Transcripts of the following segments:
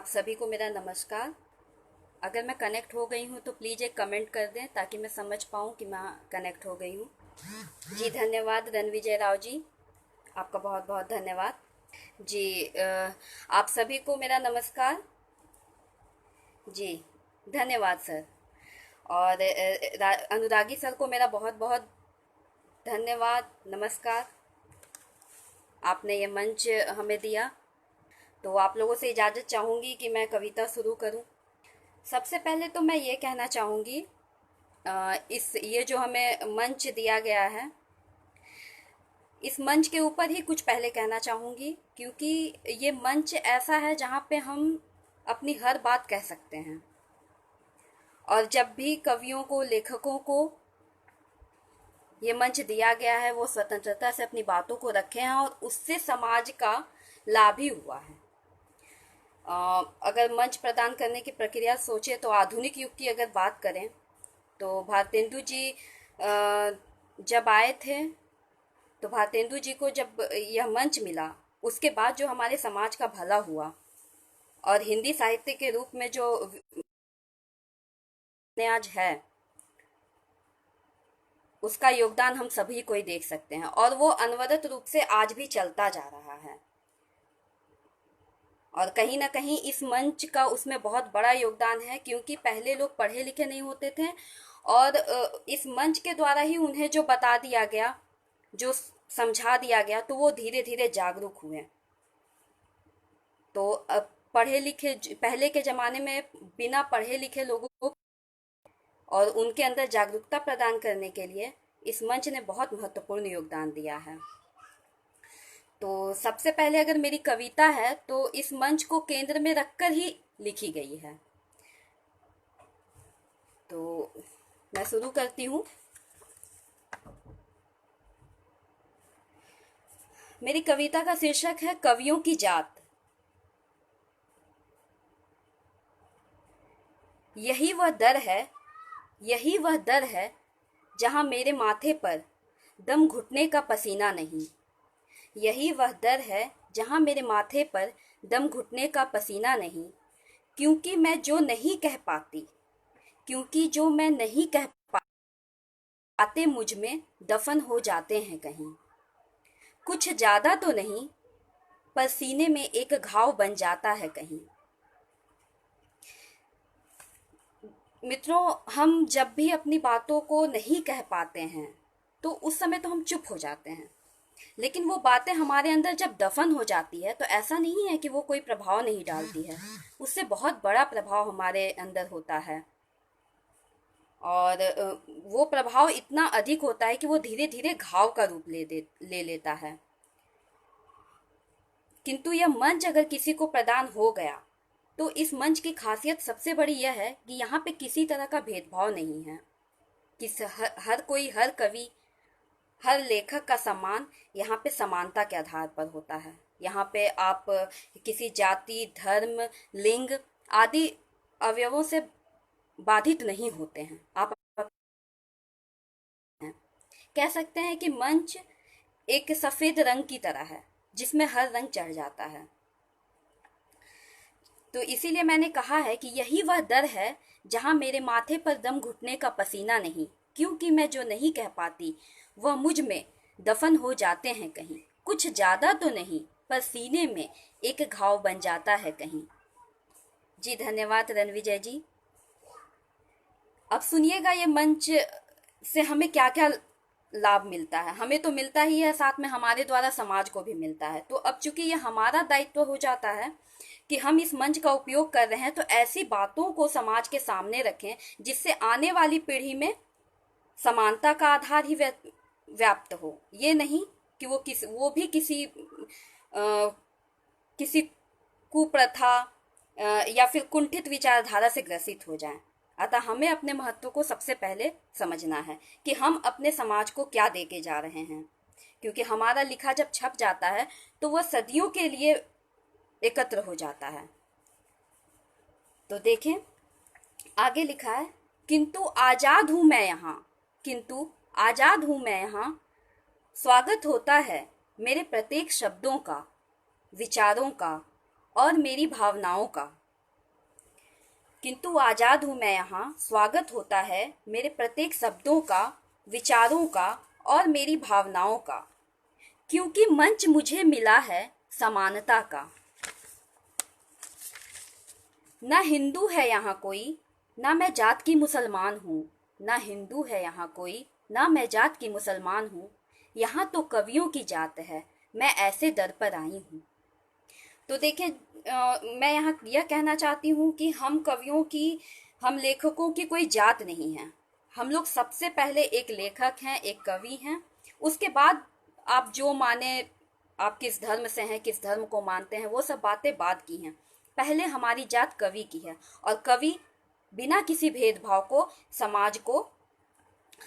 सभी को मेरा नमस्कार। अगर मैं कनेक्ट हो गई हूँ तो प्लीज़ एक कमेंट कर दें ताकि मैं समझ पाऊँ कि मैं कनेक्ट हो गई हूँ। जी धन्यवाद रणविजय राव जी, आपका बहुत बहुत धन्यवाद। जी आप सभी को मेरा नमस्कार। जी धन्यवाद सर। और अनुरागी सर को मेरा बहुत बहुत धन्यवाद, नमस्कार। आपने ये मंच हमें दिया, तो आप लोगों से इजाज़त चाहूँगी कि मैं कविता शुरू करूँ। सबसे पहले तो मैं ये कहना चाहूँगी, इस ये जो हमें मंच दिया गया है, इस मंच के ऊपर ही कुछ पहले कहना चाहूँगी, क्योंकि ये मंच ऐसा है जहाँ पे हम अपनी हर बात कह सकते हैं। और जब भी कवियों को, लेखकों को ये मंच दिया गया है, वो स्वतंत्रता से अपनी बातों को रखे हैं और उससे समाज का लाभ ही हुआ है। अगर मंच प्रदान करने की प्रक्रिया सोचे तो आधुनिक युग की अगर बात करें तो भारतेंदु जी जब आए थे, तो भारतेंदु जी को जब यह मंच मिला, उसके बाद जो हमारे समाज का भला हुआ और हिंदी साहित्य के रूप में जो आज है, उसका योगदान हम सभी को ही देख सकते हैं और वो अनवरत रूप से आज भी चलता जा रहा है। और कहीं ना कहीं इस मंच का उसमें बहुत बड़ा योगदान है, क्योंकि पहले लोग पढ़े लिखे नहीं होते थे और इस मंच के द्वारा ही उन्हें जो बता दिया गया, जो समझा दिया गया, तो वो धीरे धीरे जागरूक हुए। तो अब पढ़े लिखे, पहले के ज़माने में बिना पढ़े लिखे लोगों को और उनके अंदर जागरूकता प्रदान करने के लिए इस मंच ने बहुत महत्वपूर्ण योगदान दिया है। तो सबसे पहले अगर मेरी कविता है तो इस मंच को केंद्र में रखकर ही लिखी गई है। तो मैं शुरू करती हूँ। मेरी कविता का शीर्षक है कवियों की जात। यही वह दर है, यही वह दर है जहाँ मेरे माथे पर दम घुटने का पसीना नहीं। यही वह दर है जहाँ मेरे माथे पर दम घुटने का पसीना नहीं। क्योंकि मैं जो नहीं कह पाती, क्योंकि जो मैं नहीं कह पाते मुझ में दफन हो जाते हैं कहीं। कुछ ज्यादा तो नहीं, पर सीने में एक घाव बन जाता है कहीं। मित्रों, हम जब भी अपनी बातों को नहीं कह पाते हैं तो उस समय तो हम चुप हो जाते हैं, लेकिन वो बातें हमारे अंदर जब दफन हो जाती है तो ऐसा नहीं है कि वो कोई प्रभाव नहीं डालती है, उससे बहुत बड़ा प्रभाव हमारे अंदर होता है। और वो प्रभाव इतना अधिक होता है कि वो धीरे धीरे घाव का रूप ले लेता है। किंतु यह मंच अगर किसी को प्रदान हो गया तो इस मंच की खासियत सबसे बड़ी यह है कि यहाँ पे किसी तरह का भेदभाव नहीं है। हर कोई, हर कवि, हर लेखक का सम्मान यहाँ पे समानता के आधार पर होता है। यहाँ पे आप किसी जाति, धर्म, लिंग आदि अवयवों से बाधित नहीं होते हैं। आप कह सकते हैं कि मंच एक सफेद रंग की तरह है जिसमें हर रंग चढ़ जाता है। तो इसीलिए मैंने कहा है कि यही वह दर है जहां मेरे माथे पर दम घुटने का पसीना नहीं। क्योंकि मैं जो नहीं कह पाती वह मुझ में दफन हो जाते हैं कहीं। कुछ ज्यादा तो नहीं, पर सीने में एक घाव बन जाता है कहीं। जी धन्यवाद रणविजय जी। अब सुनिएगा ये मंच से हमें क्या क्या लाभ मिलता है। हमें तो मिलता ही है, साथ में हमारे द्वारा समाज को भी मिलता है। तो अब चूंकि ये हमारा दायित्व हो जाता है कि हम इस मंच का उपयोग कर रहे हैं, तो ऐसी बातों को समाज के सामने रखें जिससे आने वाली पीढ़ी में समानता का आधार ही व्याप्त हो। ये नहीं कि वो भी किसी कुप्रथा या फिर कुंठित विचारधारा से ग्रसित हो जाएं। अतः हमें अपने महत्व को सबसे पहले समझना है कि हम अपने समाज को क्या दे के जा रहे हैं, क्योंकि हमारा लिखा जब छप जाता है तो वह सदियों के लिए एकत्र हो जाता है। तो देखें, आगे लिखा है, किंतु आजाद हूं मैं यहाँ, किंतु आजाद हूं मैं यहाँ, स्वागत होता है मेरे प्रत्येक शब्दों का, विचारों का और मेरी भावनाओं का। किंतु आजाद हूं मैं यहाँ, स्वागत होता है मेरे प्रत्येक शब्दों का, विचारों का और मेरी भावनाओं का, क्योंकि मंच मुझे मिला है समानता का। ना हिंदू है यहाँ कोई, ना मैं जात की मुसलमान हूँ। ना हिंदू है यहाँ कोई, ना मैं जात की मुसलमान हूँ। यहाँ तो कवियों की जात है, मैं ऐसे दर पर आई हूँ। तो देखिए, मैं यहाँ यह कहना चाहती हूँ कि हम कवियों की, हम लेखकों की कोई जात नहीं है। हम लोग सबसे पहले एक लेखक हैं, एक कवि हैं। उसके बाद आप जो माने, आप किस धर्म से हैं, किस धर्म को मानते हैं, वो सब बातें बाद की हैं। पहले हमारी जात कवि की है, और कवि बिना किसी भेदभाव को समाज को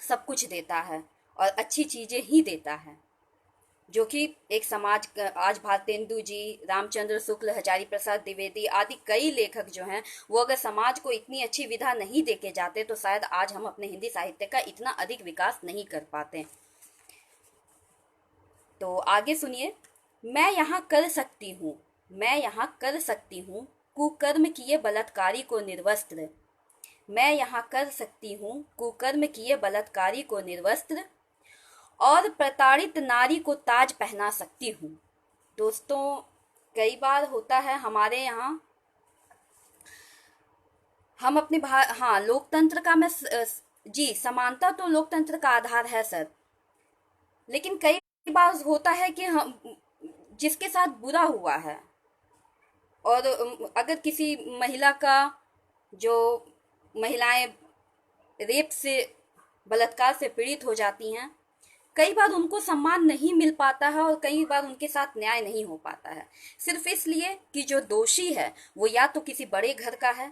सब कुछ देता है और अच्छी चीजें ही देता है, जो कि एक समाज, आज भारतेंदु जी, रामचंद्र शुक्ल, हजारी प्रसाद द्विवेदी आदि कई लेखक जो हैं, वो अगर समाज को इतनी अच्छी विधा नहीं देके जाते तो शायद आज हम अपने हिंदी साहित्य का इतना अधिक विकास नहीं कर पाते। तो आगे सुनिए। मैं यहाँ कर सकती हूँ, मैं यहाँ कर सकती हूँ कुकर्म किए बलात्कारी को निर्वस्त्र। मैं यहाँ कर सकती हूँ कुकर्म किए बलात्कारी को निर्वस्त्र, और प्रताड़ित नारी को ताज पहना सकती हूँ। दोस्तों, कई बार होता है हमारे यहाँ, हम अपने हाँ, लोकतंत्र का जी, समानता तो लोकतंत्र का आधार है सर, लेकिन कई बार होता है कि हम, जिसके साथ बुरा हुआ है, और अगर किसी महिला का, जो महिलाएं रेप से, बलात्कार से पीड़ित हो जाती हैं, कई बार उनको सम्मान नहीं मिल पाता है और कई बार उनके साथ न्याय नहीं हो पाता है, सिर्फ इसलिए कि जो दोषी है वो या तो किसी बड़े घर का है,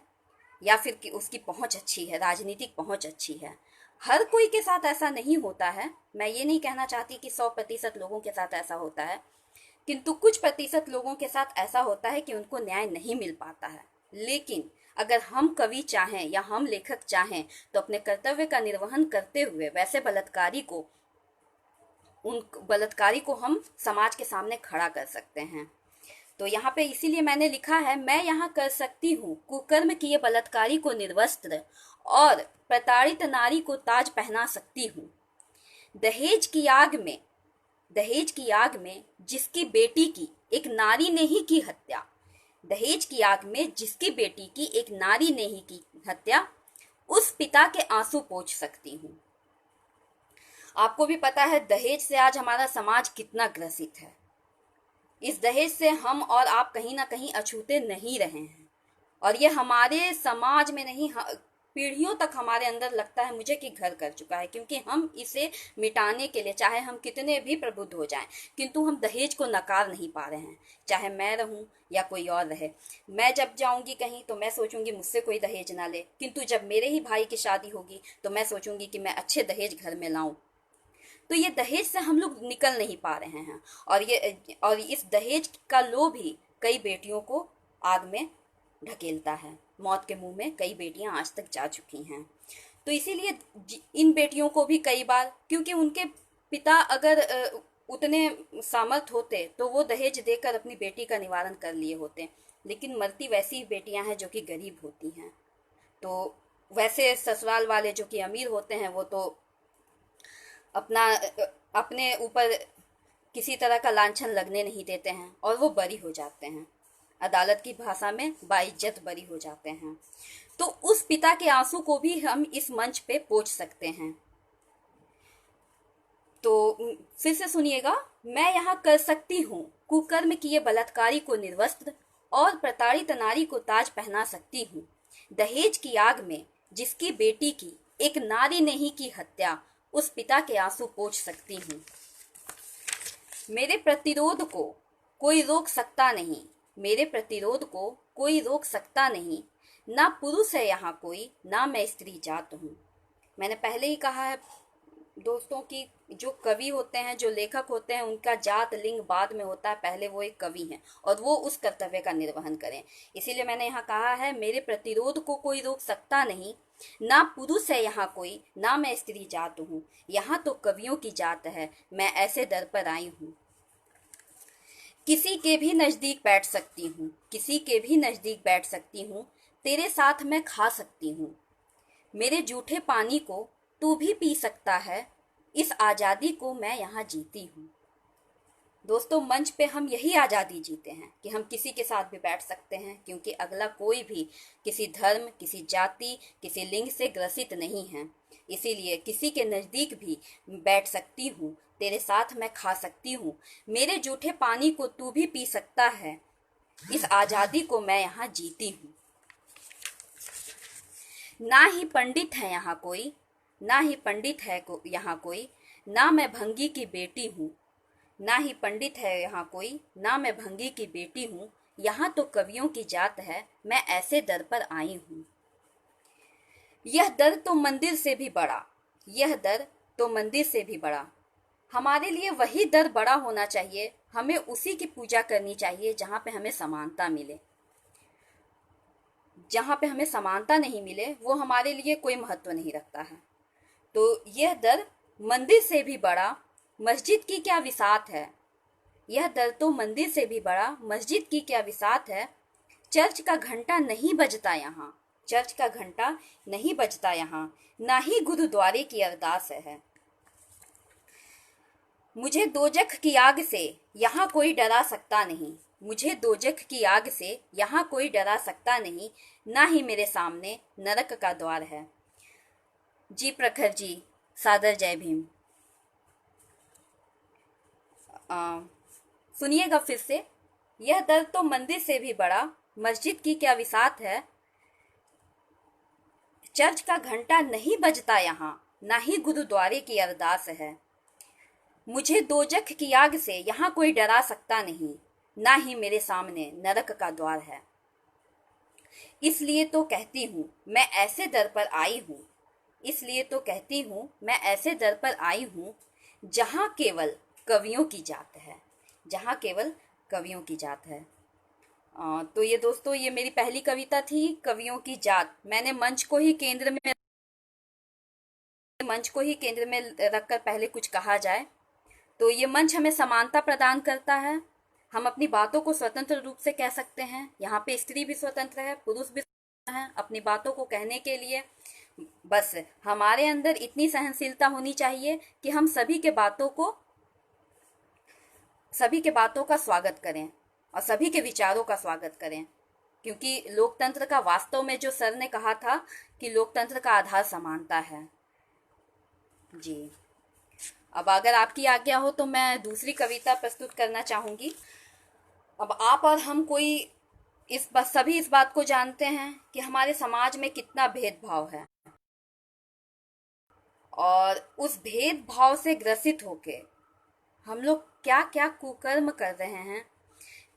या फिर कि उसकी पहुंच अच्छी है, राजनीतिक पहुंच अच्छी है। हर कोई के साथ ऐसा नहीं होता है। मैं ये नहीं कहना चाहती कि 100% लोगों के साथ ऐसा होता है, किंतु कुछ प्रतिशत लोगों के साथ ऐसा होता है कि उनको न्याय नहीं मिल पाता है। लेकिन अगर हम कवि चाहें या हम लेखक चाहें तो अपने कर्तव्य का निर्वहन करते हुए वैसे उन बलात्कारी को हम समाज के सामने खड़ा कर सकते हैं। तो यहाँ पे इसीलिए मैंने लिखा है, मैं यहाँ कर सकती हूँ कुकर्म किए बलात्कारी को निर्वस्त्र, और प्रताड़ित नारी को ताज पहना सकती हूँ। दहेज की आग में, दहेज की आग में जिसकी बेटी की एक नारी ने ही की हत्या, दहेज की आग में जिसकी बेटी की एक नारी ने ही की हत्या, उस पिता के आंसू पोंछ सकती हूँ। आपको भी पता है दहेज से आज हमारा समाज कितना ग्रसित है। इस दहेज से हम और आप कहीं ना कहीं अछूते नहीं रहे हैं, और ये हमारे समाज में नहीं, पीढ़ियों तक हमारे अंदर लगता है मुझे कि घर कर चुका है, क्योंकि हम इसे मिटाने के लिए, चाहे हम कितने भी प्रबुद्ध हो जाएं, किंतु हम दहेज को नकार नहीं पा रहे हैं। चाहे मैं रहूं या कोई और रहे, मैं जब जाऊंगी कहीं तो मैं सोचूंगी मुझसे कोई दहेज ना ले, किंतु जब मेरे ही भाई की शादी होगी तो मैं सोचूंगी कि मैं अच्छे दहेज घर में लाऊं। तो ये दहेज से हम लोग निकल नहीं पा रहे हैं, और इस दहेज का लोभ ही कई बेटियों को आग में ढकेलता है। मौत के मुंह में कई बेटियां आज तक जा चुकी हैं। तो इसीलिए इन बेटियों को भी कई बार, क्योंकि उनके पिता अगर उतने सामर्थ होते तो वो दहेज देकर अपनी बेटी का निवारण कर लिए होते, लेकिन मरती वैसी बेटियां हैं जो कि गरीब होती हैं। तो वैसे ससुराल वाले जो कि अमीर होते हैं वो तो अपना अपने ऊपर किसी तरह का लांछन लगने नहीं देते हैं और वो बरी हो जाते हैं, अदालत की भाषा में बाइज्जत बरी हो जाते हैं। तो उस पिता के आंसू को भी हम इस मंच पे पोंछ सकते हैं। तो फिर से सुनिएगा, मैं यहाँ कर सकती हूँ कुकर्म किए बलात्कारी को निर्वस्त्र, और प्रताड़ित नारी को ताज पहना सकती हूँ। दहेज की आग में जिसकी बेटी की एक नारी ने ही की हत्या, उस पिता के आंसू पोंछ सकती हूँ। मेरे प्रतिरोध को कोई रोक सकता नहीं, मेरे प्रतिरोध को कोई रोक सकता नहीं। ना पुरुष है यहाँ कोई, ना मैं स्त्री जात हूँ। मैंने पहले ही कहा है दोस्तों कि जो कवि होते हैं, जो लेखक होते हैं, उनका जात लिंग बाद में होता है, पहले वो एक कवि हैं और वो उस कर्तव्य का निर्वहन करें। इसीलिए मैंने यहाँ कहा है, मेरे प्रतिरोध को कोई रोक सकता नहीं। ना पुरुष है यहाँ कोई, ना मैं स्त्री जात हूँ। यहाँ तो कवियों की जात है, मैं ऐसे दर पर आई हूँ। किसी के भी नजदीक बैठ सकती हूँ, किसी के भी नजदीक बैठ सकती हूँ। तेरे साथ मैं खा सकती हूँ, मेरे जूठे पानी को तू भी पी सकता है, इस आज़ादी को मैं यहाँ जीती हूँ। दोस्तों, मंच पे हम यही आज़ादी जीते हैं कि हम किसी के साथ भी बैठ सकते हैं, क्योंकि अगला कोई भी किसी धर्म, किसी जाति, किसी लिंग से ग्रसित नहीं है। इसीलिए किसी के नज़दीक भी बैठ सकती हूँ, तेरे साथ मैं खा सकती हूँ, मेरे जूठे पानी को तू भी पी सकता है, इस आज़ादी को मैं यहाँ जीती हूँ। ना ही पंडित है यहाँ कोई, ना ही पंडित है यहाँ कोई, ना मैं भंगी की बेटी हूँ, ना ही पंडित है यहाँ कोई, ना मैं भंगी की बेटी हूँ, यहाँ तो कवियों की जात है, मैं ऐसे दर पर आई हूँ। यह दर तो मंदिर से भी बड़ा, यह दर तो मंदिर से भी बड़ा, हमारे लिए वही दर बड़ा होना चाहिए, हमें उसी की पूजा करनी चाहिए जहाँ पे हमें समानता मिले। जहाँ पे हमें समानता नहीं मिले वो हमारे लिए कोई महत्व नहीं रखता है। तो यह दर मंदिर से भी बड़ा, मस्जिद की क्या विसात है, यह दर तो मंदिर से भी बड़ा, मस्जिद की क्या विसात है, चर्च का घंटा नहीं बजता यहाँ, चर्च का घंटा नहीं बजता यहाँ, ना ही गुरुद्वारे की अरदास है। मुझे दोजख की आग से यहाँ कोई डरा सकता नहीं, मुझे दोजख की आग से यहाँ कोई डरा सकता नहीं, ना ही मेरे सामने नरक का द्वार है। जी प्रखर जी, सादर जय भीम। सुनिएगा फिर से। यह दर तो मंदिर से भी बड़ा, मस्जिद की क्या विसात है, चर्च का घंटा नहीं बजता यहाँ, ना ही गुरुद्वारे की अरदास है। मुझे दोजख की आग से यहाँ कोई डरा सकता नहीं, ना ही मेरे सामने नरक का द्वार है। इसलिए तो कहती हूँ मैं ऐसे दर पर आई हूँ, इसलिए तो कहती हूँ मैं ऐसे दर पर आई हूँ, जहाँ केवल कवियों की जात है, जहाँ केवल कवियों की जात है। तो ये दोस्तों, ये मेरी पहली कविता थी, कवियों की जात। मैंने मंच को ही केंद्र में रखकर पहले कुछ कहा जाए तो ये मंच हमें समानता प्रदान करता है। हम अपनी बातों को स्वतंत्र रूप से कह सकते हैं। यहाँ पे स्त्री भी स्वतंत्र है, पुरुष भी स्वतंत्र है अपनी बातों को कहने के लिए। बस हमारे अंदर इतनी सहनशीलता होनी चाहिए कि हम सभी के बातों का स्वागत करें और सभी के विचारों का स्वागत करें, क्योंकि लोकतंत्र का वास्तव में जो सर ने कहा था कि लोकतंत्र का आधार समानता है। जी, अब अगर आपकी आज्ञा हो तो मैं दूसरी कविता प्रस्तुत करना चाहूंगी। अब आप और हम सभी इस बात को जानते हैं कि हमारे समाज में कितना भेदभाव है, और उस भेदभाव से ग्रसित होके हम लोग क्या क्या कुकर्म कर रहे हैं,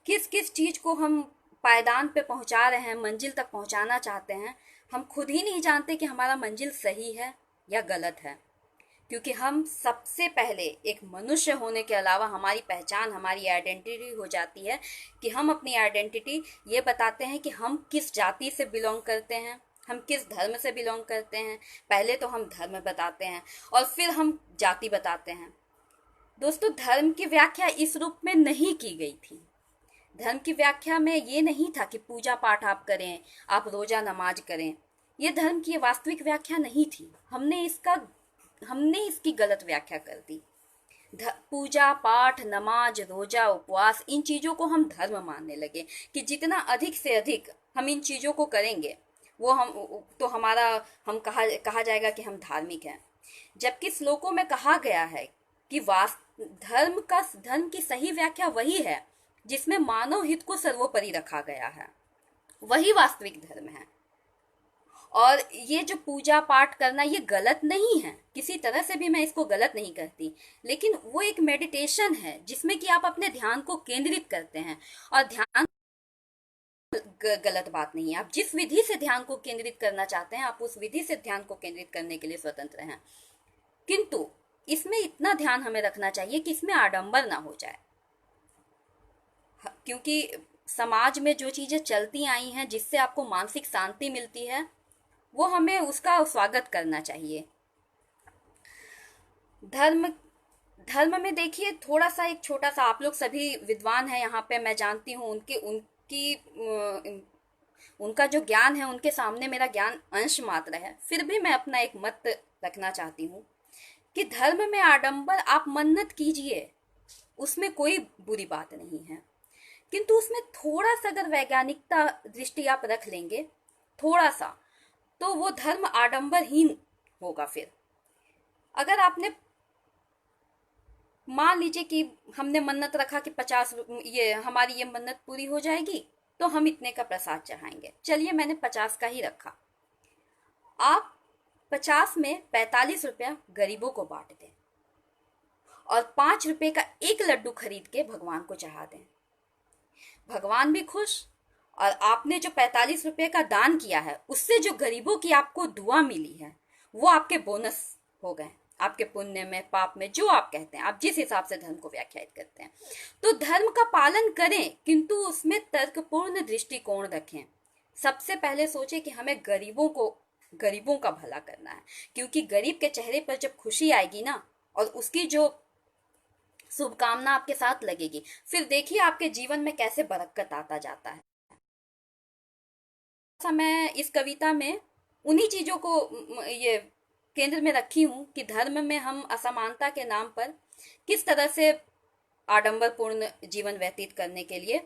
किस किस चीज को हम पायदान पे पहुंचा रहे हैं, मंजिल तक पहुंचाना चाहते हैं, हम खुद ही नहीं जानते कि हमारा मंजिल सही है या गलत है। क्योंकि हम सबसे पहले एक मनुष्य होने के अलावा हमारी पहचान, हमारी आइडेंटिटी हो जाती है कि हम अपनी आइडेंटिटी ये बताते हैं कि हम किस जाति से बिलोंग करते हैं, हम किस धर्म से बिलोंग करते हैं। पहले तो हम धर्म बताते हैं और फिर हम जाति बताते हैं। दोस्तों, धर्म की व्याख्या इस रूप में नहीं की गई थी। धर्म की व्याख्या में ये नहीं था कि पूजा पाठ आप करें, आप रोजा नमाज करें। ये धर्म की वास्तविक व्याख्या नहीं थी। हमने इसकी गलत व्याख्या कर दी। पूजा पाठ, नमाज, रोजा, उपवास, इन चीजों को हम धर्म मानने लगे कि जितना अधिक से अधिक हम इन चीजों को करेंगे वो हम कहा जाएगा कि हम धार्मिक हैं। जबकि श्लोकों में कहा गया है कि धर्म की सही व्याख्या वही है जिसमें मानव हित को सर्वोपरि रखा गया है, वही वास्तविक धर्म है। और ये जो पूजा पाठ करना, ये गलत नहीं है, किसी तरह से भी मैं इसको गलत नहीं कहती, लेकिन वो एक मेडिटेशन है जिसमें कि आप अपने ध्यान को केंद्रित करते हैं। और ध्यान गलत बात नहीं है। आप जिस विधि से ध्यान को केंद्रित करना चाहते हैं, आप उस विधि से ध्यान को केंद्रित करने के लिए स्वतंत्र हैं। किंतु इसमें इतना ध्यान हमें रखना चाहिए कि इसमें आडंबर ना हो जाए, क्योंकि समाज में जो चीजें चलती आई हैं जिससे आपको मानसिक शांति मिलती है, वो हमें उसका स्वागत करना चाहिए। धर्म में देखिए, थोड़ा सा एक छोटा सा, आप लोग सभी विद्वान हैं यहाँ पे, मैं जानती हूँ, उनका जो ज्ञान है उनके सामने मेरा ज्ञान अंश मात्र है, फिर भी मैं अपना एक मत रखना चाहती हूँ कि धर्म में आडंबर आप मन्नत कीजिए, उसमें कोई बुरी बात नहीं है, किंतु उसमें थोड़ा सा अगर वैज्ञानिकता दृष्टि आप रख लेंगे, थोड़ा सा, तो वो धर्म आडंबरहीन होगा। फिर अगर आपने मान लीजिए कि हमने मन्नत रखा कि 50 ये हमारी ये मन्नत पूरी हो जाएगी तो हम इतने का प्रसाद चढ़ाएंगे, चलिए मैंने 50 का ही रखा, आप 50 में 45 रुपया गरीबों को बांट दें और 5 रुपए का एक लड्डू खरीद के भगवान को चढ़ा दें, भगवान भी खुश, और आपने जो 45 रुपए का दान किया है उससे जो गरीबों की आपको दुआ मिली है वो आपके बोनस हो गए, आपके पुण्य में पाप में, जो आप कहते हैं, आप जिस हिसाब से धर्म को व्याख्यायित करते हैं। तो धर्म का पालन करें किंतु उसमें तर्कपूर्ण दृष्टिकोण रखें। सबसे पहले सोचे कि हमें गरीबों का भला करना है, क्योंकि गरीब के चेहरे पर जब खुशी आएगी ना और उसकी जो शुभकामना आपके साथ लगेगी, फिर देखिए आपके जीवन में कैसे बरकत आता जाता है। मैं इस कविता में उन्हीं चीजों को ये केंद्र में रखी हूँ कि धर्म में हम असमानता के नाम पर किस तरह से आडंबरपूर्ण जीवन व्यतीत करने के लिए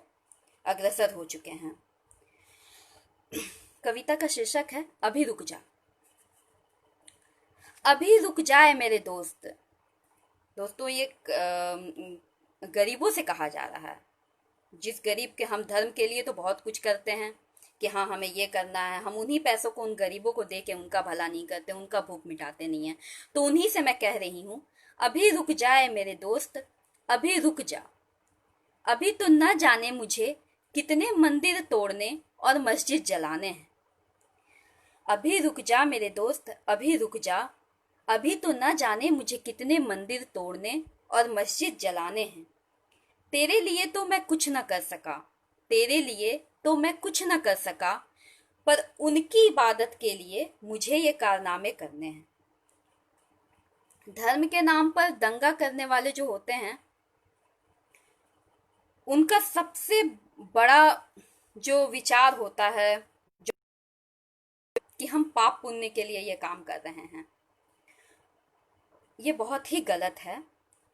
अग्रसर हो चुके हैं। कविता का शीर्षक है अभी रुक जा। अभी रुक जाए मेरे दोस्त। दोस्तों, ये गरीबों से कहा जा रहा है, जिस गरीब के हम धर्म के लिए तो बहुत कुछ करते हैं कि हाँ हमें ये करना है, हम उन्हीं पैसों को उन गरीबों को दे के उनका भला नहीं करते, उनका भूख मिटाते नहीं है। तो उन्हीं से मैं कह रही हूँ, अभी रुक जाए मेरे दोस्त, अभी रुक जा। अभी तो न जाने मुझे कितने मंदिर तोड़ने और मस्जिद जलाने हैं। अभी रुक जा मेरे दोस्त, अभी रुक जा। अभी तो न जाने मुझे कितने मंदिर तोड़ने और मस्जिद जलाने हैं। तेरे लिए तो मैं कुछ न कर सका, तेरे लिए तो मैं कुछ न कर सका, पर उनकी इबादत के लिए मुझे ये कारनामे करने हैं। धर्म के नाम पर दंगा करने वाले जो होते हैं, उनका सबसे बड़ा जो विचार होता है जो कि हम पाप पुण्य के लिए ये काम कर रहे हैं, ये बहुत ही गलत है।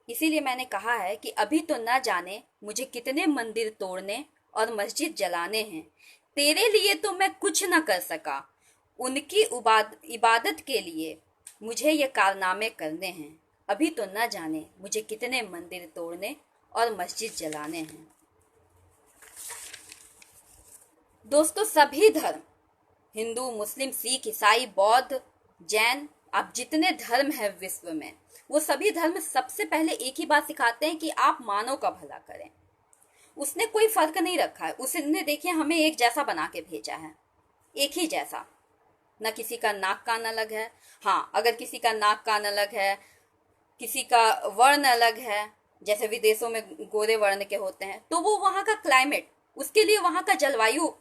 इसीलिए मैंने कहा है कि अभी तो न जाने मुझे कितने मंदिर तोड़ने और मस्जिद जलाने हैं। तेरे लिए तो मैं कुछ न कर सका, उनकी इबादत के लिए मुझे ये कारनामे करने हैं। अभी तो न जाने मुझे कितने मंदिर तोड़ने और मस्जिद जलाने हैं। दोस्तों, सभी धर्म, हिंदू, मुस्लिम, सिख, ईसाई, बौद्ध, जैन, आप जितने धर्म है विश्व में, वो सभी धर्म सबसे पहले एक ही बात सिखाते हैं कि आप मानव का भला करें। उसने कोई फर्क नहीं रखा है, उसने देखिए हमें एक जैसा बना के भेजा है, एक ही जैसा। न किसी का नाक कान अलग है। हाँ, अगर किसी का नाक कान अलग है, किसी का वर्ण अलग है, जैसे विदेशों में गोरे वर्ण के होते हैं, तो वो वहां का क्लाइमेट, उसके लिए वहां का जलवायु,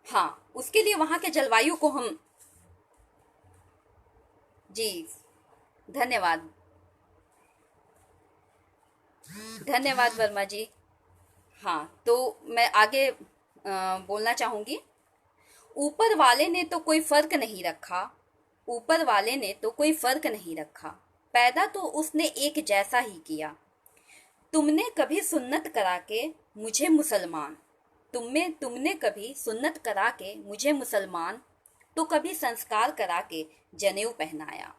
हाँ उसके लिए वहां के जलवायु को हम, जी धन्यवाद, धन्यवाद वर्मा जी। हाँ, तो मैं आगे बोलना चाहूंगी। ऊपर वाले ने तो कोई फर्क नहीं रखा, ऊपर वाले ने तो कोई फर्क नहीं रखा, पैदा तो उसने एक जैसा ही किया। तुमने कभी सुन्नत करा के मुझे मुसलमान, तुमने कभी सुन्नत करा के मुझे मुसलमान, तो कभी संस्कार करा के जनेऊ पहनाया।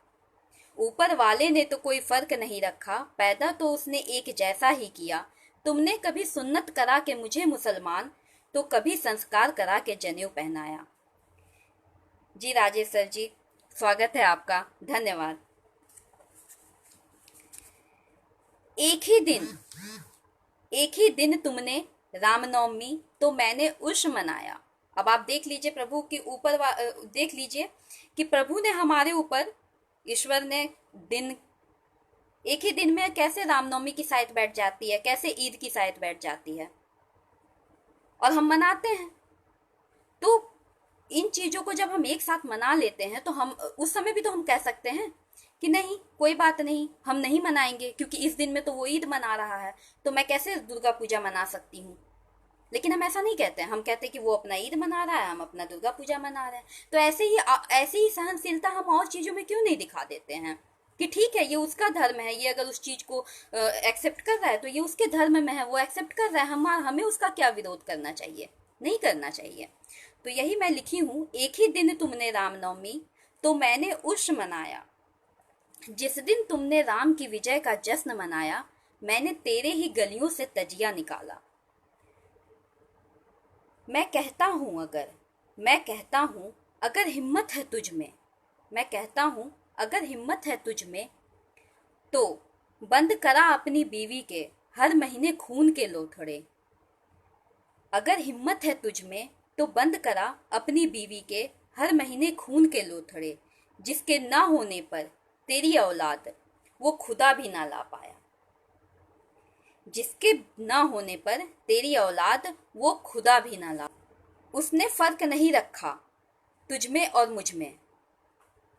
ऊपर वाले ने तो कोई फर्क नहीं रखा, पैदा तो उसने एक जैसा ही किया। तुमने कभी सुन्नत करा के मुझे मुसलमान, तो कभी संस्कार करा के जनेऊ पहनाया। जी राजेश सर जी, स्वागत है आपका, धन्यवाद। एक ही दिन तुमने रामनवमी तो मैंने उर्ष मनाया। अब आप देख लीजिए प्रभु के ऊपर, देख लीजिए कि प्रभु ने हमारे ऊपर, ईश्वर ने दिन, एक ही दिन में कैसे रामनवमी की साइड बैठ जाती है, कैसे ईद की साइड बैठ जाती है, और हम मनाते हैं। तो इन चीजों को जब हम एक साथ मना लेते हैं तो हम उस समय भी तो हम कह सकते हैं कि नहीं कोई बात नहीं, हम नहीं मनाएंगे, क्योंकि इस दिन में तो वो ईद मना रहा है, तो मैं कैसे दुर्गा पूजा मना सकती हूँ। लेकिन हम ऐसा नहीं कहते हैं, हम कहते हैं कि वो अपना ईद मना रहा है, हम अपना दुर्गा पूजा मना रहे हैं। तो ऐसे ही सहनशीलता हम और चीज़ों में क्यों नहीं दिखा देते हैं कि ठीक है ये उसका धर्म है, ये अगर उस चीज़ को एक्सेप्ट कर रहा है तो ये उसके धर्म में है, वो एक्सेप्ट कर रहा है, हमें उसका क्या विरोध करना चाहिए? नहीं करना चाहिए। तो यही मैं लिखी हूँ, एक ही दिन तुमने रामनवमी तो मैंने उर्ष मनाया, जिस दिन तुमने राम की विजय का जश्न मनाया, मैंने तेरे ही गलियों से तजिया निकाला। मैं कहता हूँ अगर हिम्मत है तुझ में, मैं कहता हूँ अगर हिम्मत है तुझ में, तो बंद करा अपनी बीवी के हर महीने खून के लोथड़े। अगर हिम्मत है तुझ में तो बंद करा अपनी बीवी के हर महीने खून के लोथड़े, जिसके ना होने पर तेरी औलाद वो खुदा भी ना ला पाया। जिसके ना होने पर तेरी औलाद वो खुदा भी ना ला। उसने फर्क नहीं रखा तुझ में और मुझ में,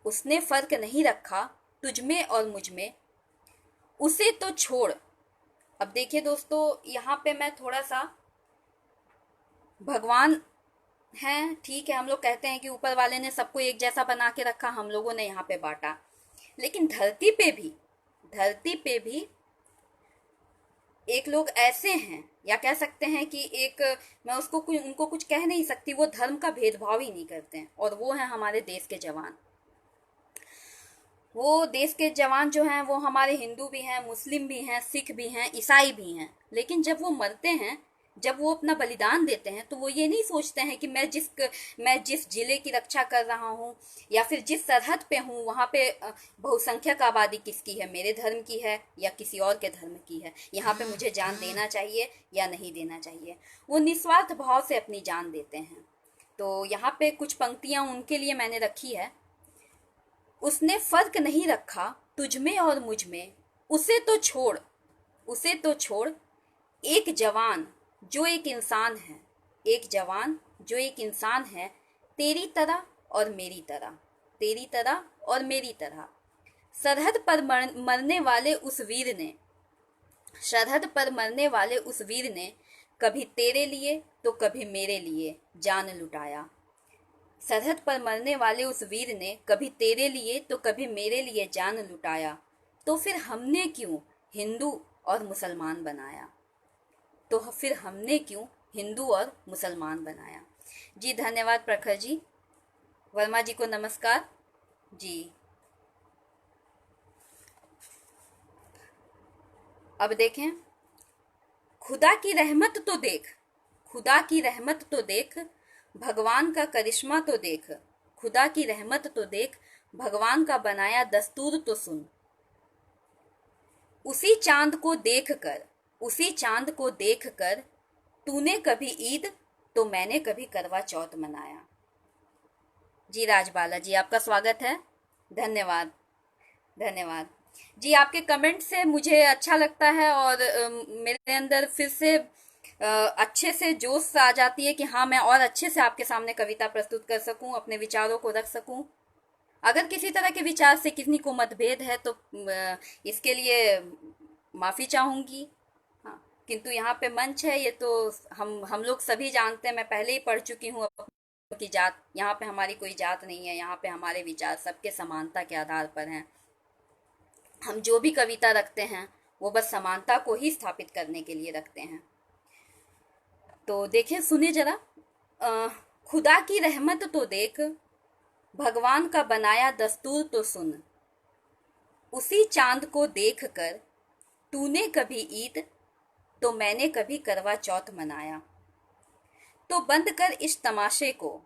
उसने फर्क नहीं रखा तुझ में और मुझ में, उसे तो छोड़। अब देखिए दोस्तों, यहाँ पे मैं थोड़ा सा, भगवान हैं ठीक है, हम लोग कहते हैं कि ऊपर वाले ने सबको एक जैसा बना के रखा, हम लोगों ने यहाँ पे बांटा, लेकिन धरती पे भी एक लोग ऐसे हैं, या कह सकते हैं कि एक, मैं उनको कुछ कह नहीं सकती, वो धर्म का भेदभाव ही नहीं करते हैं, और वो हैं हमारे देश के जवान। वो देश के जवान जो हैं वो हमारे हिंदू भी हैं, मुस्लिम भी हैं, सिख भी हैं, ईसाई भी हैं, लेकिन जब वो मरते हैं, जब वो अपना बलिदान देते हैं, तो वो ये नहीं सोचते हैं कि मैं जिस जिले की रक्षा कर रहा हूँ या फिर जिस सरहद पे हूँ वहाँ पे बहुसंख्यक आबादी किसकी है, मेरे धर्म की है या किसी और के धर्म की है, यहाँ पे मुझे जान देना चाहिए या नहीं देना चाहिए। वो निस्वार्थ भाव से अपनी जान देते हैं। तो यहाँ पे कुछ पंक्तियाँ उनके लिए मैंने रखी है। उसने फर्क नहीं रखा तुझ में और मुझ में, उसे तो छोड़, उसे तो छोड़। एक जवान जो एक इंसान है, एक जवान जो एक इंसान है, तेरी तरह और मेरी तरह, तेरी तरह और मेरी तरह। सरहद पर मरने वाले उस वीर ने, सरहद पर मरने वाले उस वीर ने कभी तेरे लिए तो कभी मेरे लिए जान लुटाया। सरहद पर मरने वाले उस वीर ने कभी तेरे लिए तो कभी मेरे लिए जान लुटाया, तो फिर हमने क्यों हिंदू और मुसलमान बनाया, तो फिर हमने क्यों हिंदू और मुसलमान बनाया। जी धन्यवाद प्रखर जी, वर्मा जी को नमस्कार जी। अब देखें, खुदा की रहमत तो देख, खुदा की रहमत तो देख, भगवान का करिश्मा तो देख, खुदा की रहमत तो देख, भगवान का बनाया दस्तूर तो सुन। उसी चांद को देख कर, उसी चांद को देख कर, तूने कभी ईद तो मैंने कभी करवा चौथ मनाया। जी राजबाला जी, आपका स्वागत है, धन्यवाद धन्यवाद जी। आपके कमेंट से मुझे अच्छा लगता है, और मेरे अंदर फिर से अच्छे से जोश आ जाती है कि हाँ मैं और अच्छे से आपके सामने कविता प्रस्तुत कर सकूं, अपने विचारों को रख सकूं। अगर किसी तरह के विचार से किसी को मतभेद है तो इसके लिए माफ़ी चाहूंगी। हाँ, किंतु यहाँ पे मंच है, ये तो हम लोग सभी जानते हैं, मैं पहले ही पढ़ चुकी हूँ की जात, यहाँ पे हमारी कोई जात नहीं है, यहाँ पे हमारे विचार सबके समानता के आधार पर हैं। हम जो भी कविता रखते हैं वो बस समानता को ही स्थापित करने के लिए रखते हैं। तो देखें, सुने जरा, खुदा की रहमत तो देख, भगवान का बनाया दस्तूर तो सुन। उसी चांद को देख कर, तूने कभी ईद तो मैंने कभी करवा चौथ मनाया। तो बंद कर इस तमाशे को,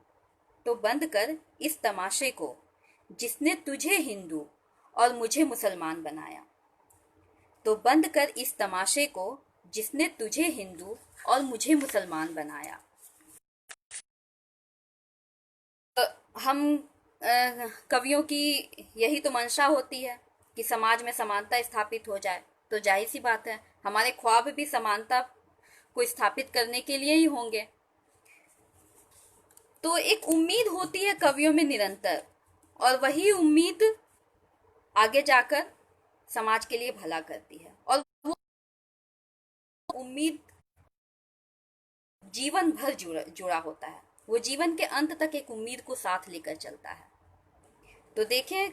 तो बंद कर इस तमाशे को, जिसने तुझे हिंदू और मुझे मुसलमान बनाया। तो बंद कर इस तमाशे को, जिसने तुझे हिंदू और मुझे मुसलमान बनाया। हम कवियों की यही तो मंशा होती है कि समाज में समानता स्थापित हो जाए, तो जाहिर सी बात है हमारे ख्वाब भी समानता को स्थापित करने के लिए ही होंगे। तो एक उम्मीद होती है कवियों में निरंतर, और वही उम्मीद आगे जाकर समाज के लिए भला करती है, और वो उम्मीद जीवन भर जुड़ा होता है। वो जीवन के अंत तक एक उम्मीद को साथ लेकर चलता है। तो देखें,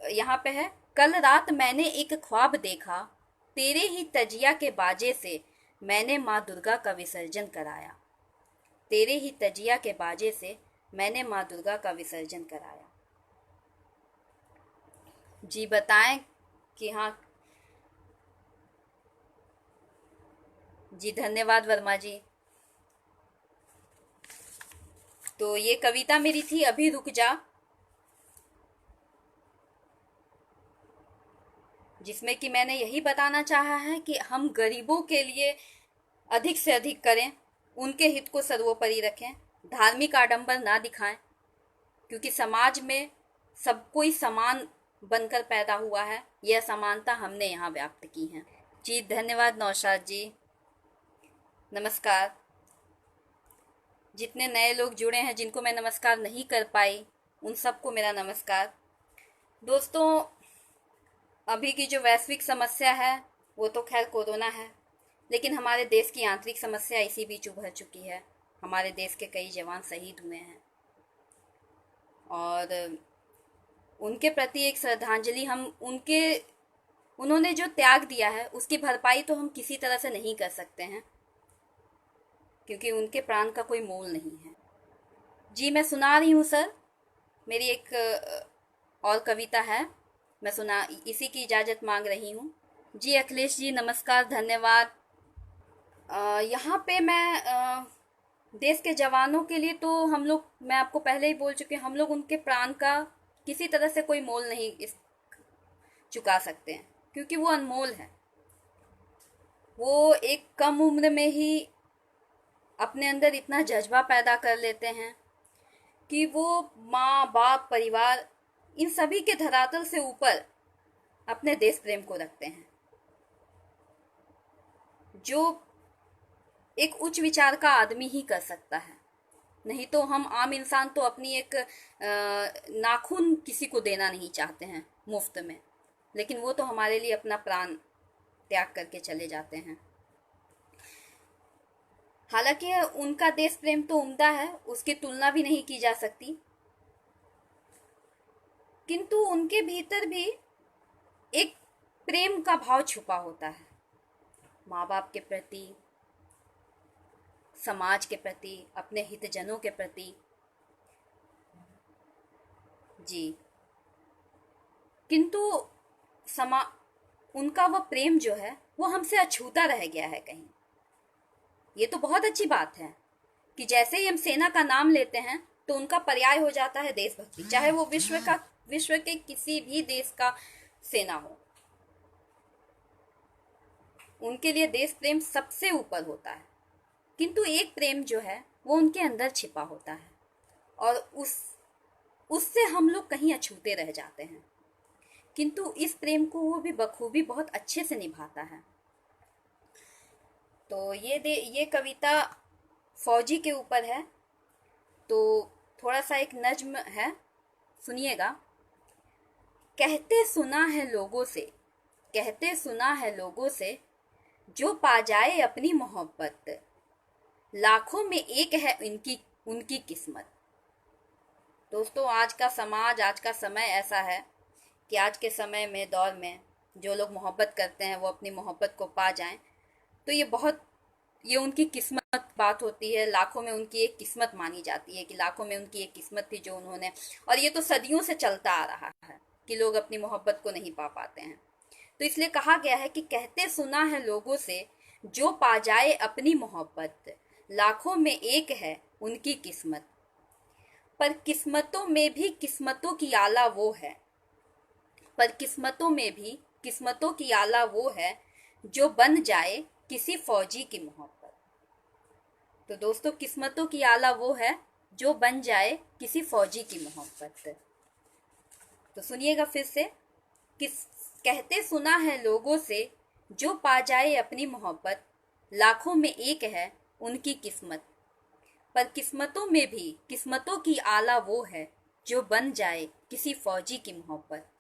यहाँ पे है, कल रात मैंने एक ख्वाब देखा, तेरे ही तजिया के बाजे से मैंने माँ दुर्गा का विसर्जन कराया। तेरे ही तजिया के बाजे से मैंने माँ दुर्गा का विसर्जन कराया। जी बताएं कि हाँ। जी धन्यवाद वर्मा जी। तो ये कविता मेरी थी अभी रुक जा, जिसमें कि मैंने यही बताना चाहा है कि हम गरीबों के लिए अधिक से अधिक करें, उनके हित को सर्वोपरि रखें, धार्मिक आडंबर ना दिखाएं, क्योंकि समाज में सब कोई समान बनकर पैदा हुआ है। यह समानता हमने यहाँ व्याप्त की है। जी धन्यवाद नौशाद जी, नमस्कार। जितने नए लोग जुड़े हैं, जिनको मैं नमस्कार नहीं कर पाई, उन सबको मेरा नमस्कार। दोस्तों, अभी की जो वैश्विक समस्या है वो तो खैर कोरोना है, लेकिन हमारे देश की आंतरिक समस्या इसी बीच उभर चुकी है। हमारे देश के कई जवान शहीद हुए हैं और उनके प्रति एक श्रद्धांजलि हम उन्होंने जो त्याग दिया है उसकी भरपाई तो हम किसी तरह से नहीं कर सकते हैं, क्योंकि उनके प्राण का कोई मोल नहीं है। जी मैं सुना रही हूँ सर, मेरी एक और कविता है, मैं इसी की इजाज़त मांग रही हूँ। जी अखिलेश जी नमस्कार, धन्यवाद। यहाँ पे मैं देश के जवानों के लिए तो हम लोग, मैं आपको पहले ही बोल चुकी हूँ, हम लोग उनके प्राण का किसी तरह से कोई मोल नहीं चुका सकते हैं, क्योंकि वो अनमोल है। वो एक कम उम्र में ही अपने अंदर इतना जज्बा पैदा कर लेते हैं कि वो माँ बाप परिवार इन सभी के धरातल से ऊपर अपने देश प्रेम को रखते हैं, जो एक उच्च विचार का आदमी ही कर सकता है। नहीं तो हम आम इंसान तो अपनी एक नाखून किसी को देना नहीं चाहते हैं मुफ्त में, लेकिन वो तो हमारे लिए अपना प्राण त्याग करके चले जाते हैं। हालांकि उनका देश प्रेम तो उम्दा है, उसकी तुलना भी नहीं की जा सकती, किंतु उनके भीतर भी एक प्रेम का भाव छुपा होता है, माँ बाप के प्रति, समाज के प्रति, अपने हितजनों के प्रति। जी किंतु उनका वो प्रेम जो है वो हमसे अछूता रह गया है कहीं। ये तो बहुत अच्छी बात है कि जैसे ही हम सेना का नाम लेते हैं तो उनका पर्याय हो जाता है देशभक्ति, चाहे वो विश्व के किसी भी देश का सेना हो, उनके लिए देश प्रेम सबसे ऊपर होता है। किंतु एक प्रेम जो है वो उनके अंदर छिपा होता है और उससे हम लोग कहीं अछूते रह जाते हैं, किंतु इस प्रेम को वो भी बखूबी बहुत अच्छे से निभाता है। तो ये कविता फौजी के ऊपर है, तो थोड़ा सा एक नज्म है, सुनिएगा। कहते सुना है लोगों से जो पा जाए अपनी मोहब्बत, लाखों में एक है उनकी किस्मत। दोस्तों, आज का समाज, आज का समय ऐसा है कि आज के समय में, दौर में, जो लोग मोहब्बत करते हैं वो अपनी मोहब्बत को पा जाएं तो ये उनकी किस्मत बात होती है। लाखों में उनकी एक किस्मत मानी जाती है कि लाखों में उनकी एक किस्मत थी जो उन्होंने, और ये तो सदियों से चलता आ रहा है कि लोग अपनी मोहब्बत को नहीं पा पाते हैं। तो इसलिए कहा गया है कि कहते सुना है लोगों से जो पा जाए अपनी मोहब्बत, लाखों में एक है उनकी किस्मत। पर किस्मतों में भी किस्मतों की आला वो है जो बन जाए किसी फौजी की मोहब्बत। तो दोस्तों, किस्मतों की आला वो है जो बन जाए किसी फौजी की मोहब्बत। तो सुनिएगा फिर से, कहते सुना है लोगों से जो पा जाए अपनी मोहब्बत, लाखों में एक है उनकी किस्मत। पर किस्मतों में भी किस्मतों की आला वो है जो बन जाए किसी फौजी की मोहब्बत।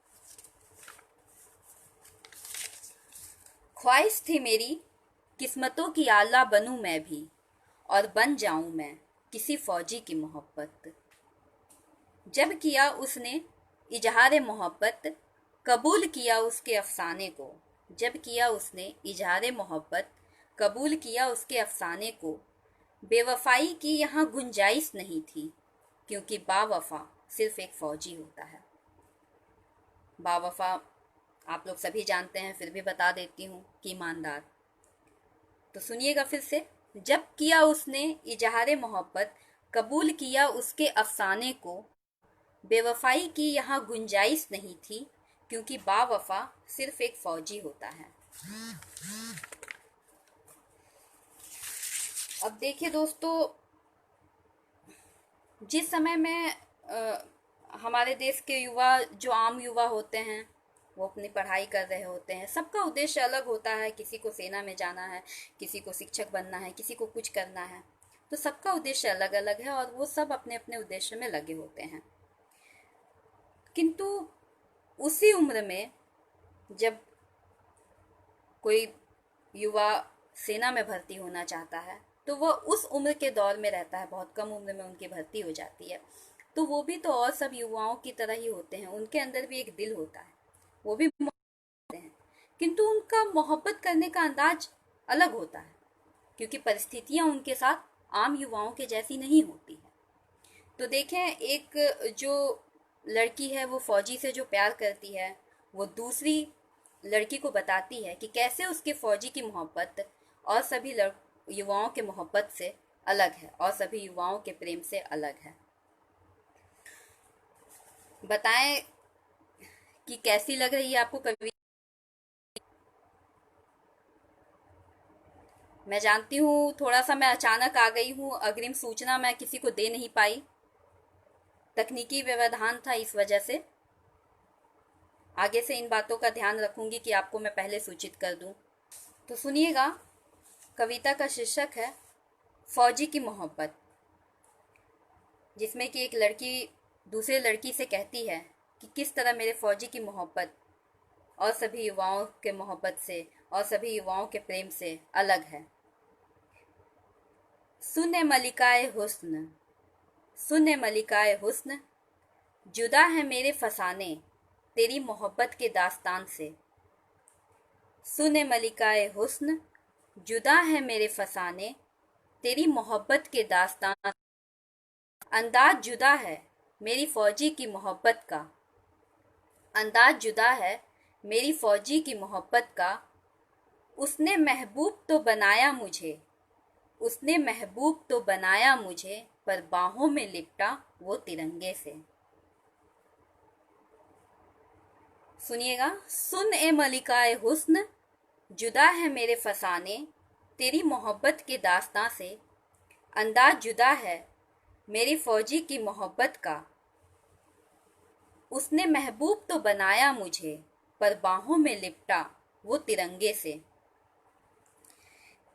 ख्वाहिश थी मेरी किस्मतों की आला बनूं मैं भी, और बन जाऊं मैं किसी फौजी की मोहब्बत। जब किया उसने इजहार मोहब्बत, कबूल किया उसके अफसाने को। जब किया उसने इजहार मोहब्बत, कबूल किया उसके अफसाने को। बेवफाई की यहाँ गुंजाइश नहीं थी, क्योंकि बावफा सिर्फ एक फौजी होता है। बावफा आप लोग सभी जानते हैं, फिर भी बता देती हूँ कि ईमानदार। तो सुनिएगा फिर से। जब किया उसने इजहार मोहब्बत, कबूल किया उसके अफसाने को। बेवफाई की यहाँ गुंजाइश नहीं थी, क्योंकि बावफा सिर्फ एक फौजी होता है। अब देखिए दोस्तों, जिस समय में हमारे देश के युवा, जो आम युवा होते हैं, वो अपनी पढ़ाई कर रहे होते हैं। सबका उद्देश्य अलग होता है। किसी को सेना में जाना है, किसी को शिक्षक बनना है, किसी को कुछ करना है। तो सबका उद्देश्य अलग अलग है और वो सब अपने अपने उद्देश्य में लगे होते हैं। किंतु उसी उम्र में जब कोई युवा सेना में भर्ती होना चाहता है, तो वह उस उम्र के दौर में रहता है। बहुत कम उम्र में उनकी भर्ती हो जाती है। तो वो भी तो और सब युवाओं की तरह ही होते हैं। उनके अंदर भी एक दिल होता है, वो भी मोहब्बत हैं। किंतु उनका मोहब्बत करने का अंदाज अलग होता है, क्योंकि परिस्थितियां उनके साथ आम युवाओं के जैसी नहीं होती है। तो देखें, एक जो लड़की है वो फौजी से जो प्यार करती है, वो दूसरी लड़की को बताती है कि कैसे उसके फौजी की मोहब्बत और सभी युवाओं के मोहब्बत से अलग है और सभी युवाओं के प्रेम से अलग है। बताएं कि कैसी लग रही है आपको कविता। मैं जानती हूँ थोड़ा सा मैं अचानक आ गई हूँ, अग्रिम सूचना मैं किसी को दे नहीं पाई, तकनीकी व्यवधान था, इस वजह से। आगे से इन बातों का ध्यान रखूंगी कि आपको मैं पहले सूचित कर दूं। तो सुनिएगा, कविता का शीर्षक है फौजी की मोहब्बत, जिसमें कि एक लड़की दूसरे लड़की से कहती है कि किस तरह मेरे फौजी की मोहब्बत और सभी युवाओं के मोहब्बत से और सभी युवाओं के प्रेम से अलग है। सुन मलिकाए हुस्न, सुन मलिकाए हुस्न, जुदा है मेरे फसाने तेरी मोहब्बत के दास्तान से। सुन मलिकाए हुस्न, जुदा है मेरे फसाने तेरी मोहब्बत के दास्तान। अंदाज जुदा है मेरी फौजी की मोहब्बत का, अंदाज जुदा है मेरी फौजी की मोहब्बत का। उसने महबूब तो बनाया मुझे, उसने महबूब तो बनाया मुझे, पर बाहों में लिपटा वो तिरंगे से। सुनिएगा। सुन ए मलिकाए हुस्न, जुदा है मेरे फसाने तेरी मोहब्बत के दास्तां से। अंदाज जुदा है मेरी फौजी की मोहब्बत का। उसने महबूब तो बनाया मुझे, पर बाहों में लिपटा वो तिरंगे से।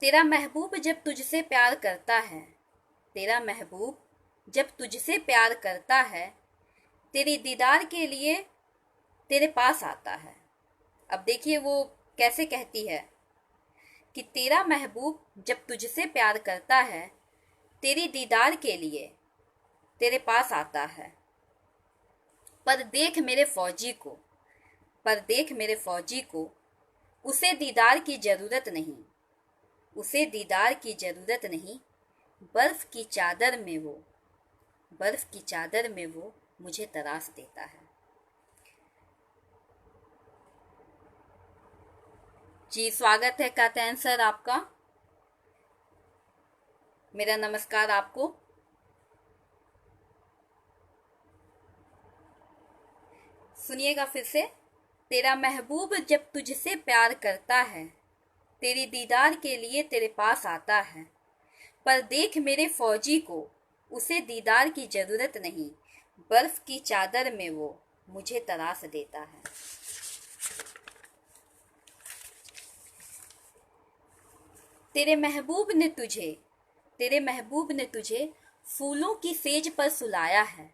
तेरा महबूब जब तुझसे प्यार करता है, तेरा महबूब जब तुझसे प्यार करता है, तेरी दीदार के लिए तेरे पास आता है। अब देखिए वो कैसे कहती है कि तेरा महबूब जब तुझसे प्यार करता है, तेरी दीदार के लिए तेरे पास आता है। पर देख मेरे फौजी को, पर देख मेरे फौजी को, उसे दीदार की जरूरत नहीं, उसे दीदार की जरूरत नहीं। बर्फ की चादर में वो, बर्फ की चादर में वो मुझे तराश देता है। जी स्वागत है कातैन सर आपका, मेरा नमस्कार आपको। सुनिएगा फिर से। तेरा महबूब जब तुझसे प्यार करता है, तेरी दीदार के लिए तेरे पास आता है। पर देख मेरे फौजी को, उसे दीदार की जरूरत नहीं, बर्फ की चादर में वो मुझे तराश देता है। तेरे महबूब ने तुझे, तेरे महबूब ने तुझे फूलों की सेज पर सुलाया है,